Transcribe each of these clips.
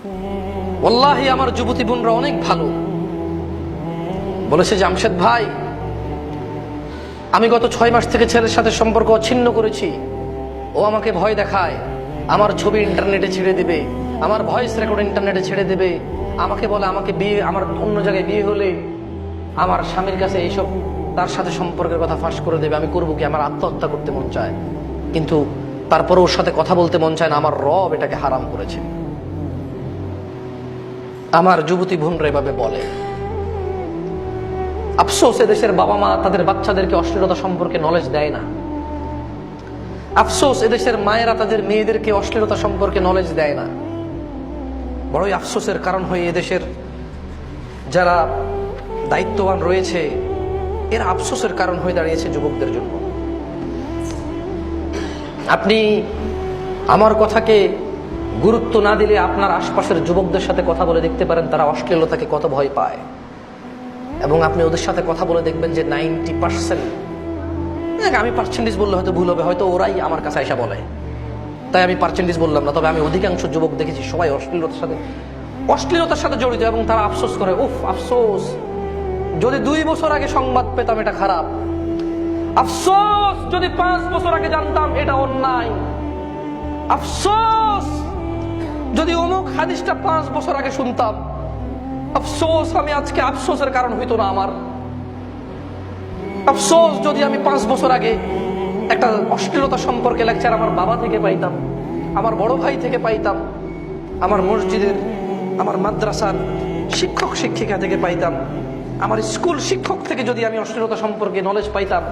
ওয়াল্লাহি আমার যুবতী বোনরা অনেক ভালো। বলেছে জামশেদ ভাই, আমি গত 6 মাস থেকে ছেলের সাথে সম্পর্ক ছিন্ন করেছি। ও আমাকে ভয় দেখায়, আমার ছবি ইন্টারনেটে ছেড়ে দিবে, আমার ভয়েস রেকর্ড ইন্টারনেটে ছেড়ে দেবে, আমাকে বলে আমাকে বিয়ে, আমার অন্য জায়গায় বিয়ে হলে আমার স্বামীর কাছে এইসব তার সাথে সম্পর্কের কথা ফাঁস করে দেবে। আমি করবো কি? আমার আত্মহত্যা করতে মন চায়, কিন্তু তারপরে ওর সাথে কথা বলতে মন চায় না। আমার রব এটাকে হারাম করেছে। আমার যুবতী বোনরা এভাবে বলে। আফসোস, এদেশের বাবা মা তাদের বাচ্চাদেরকে অশ্লীলতা সম্পর্কে নলেজ দেয় না। আফসোস, এদেশের মায়েরা তাদের মেয়েদেরকে অশ্লীলতা সম্পর্কে নলেজ দেয় না। বড়ই আফসোসের কারণ হয়ে এদেশের যারা দায়িত্ববান রয়েছে, এর আফসোসের কারণ হয়ে দাঁড়িয়েছে যুবকদের জন্য। আপনি আমার কথাকে গুরুত্ব না দিলে আপনার আশপাশের যুবকদের সাথে কথা বলে দেখতে পারেন তারা অশ্লীলতাকে কত ভয় পায়, এবং আপনি ওদের সাথে কথা বলে দেখবেন যে 90%, আমি পার্সেন্টেজ বললে হয়তো ভুল হবে, হয়তো ওরাই আমার কাছে এসে বলে, তাই আমি পার্সেন্টেজ বললাম না, তবে আমি অধিকাংশ যুবক দেখেছি সবাই অশ্লীলতার সাথে জড়িত, এবং তারা আফসোস করে, উফ আফসোস, যদি 2 বছর আগে সংবাদ পেতাম এটা খারাপ, আফসোস যদি 5 বছর আগে জানতাম এটা অন্যায়, আফসোস যদি অমুক হাদিসটা 5 বছর আগে শুনতাম, আফসোস আমি আজকে আফসোসের কারণ হইতো না আমার, আফসোস যদি আমি 5 বছর আগে একটা অশ্লীলতা সম্পর্কে লেকচার আমার বাবা থেকে পাইতাম, আমার বড় ভাই থেকে পাইতাম, আমার মসজিদের, আমার মাদ্রাসার শিক্ষক শিক্ষিকা থেকে পাইতাম, আমার স্কুল শিক্ষক থেকে যদি আমি অশ্লীলতা সম্পর্কে নলেজ পাইতাম,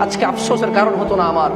আজকে আফসোসের কারণ হতো না আমার।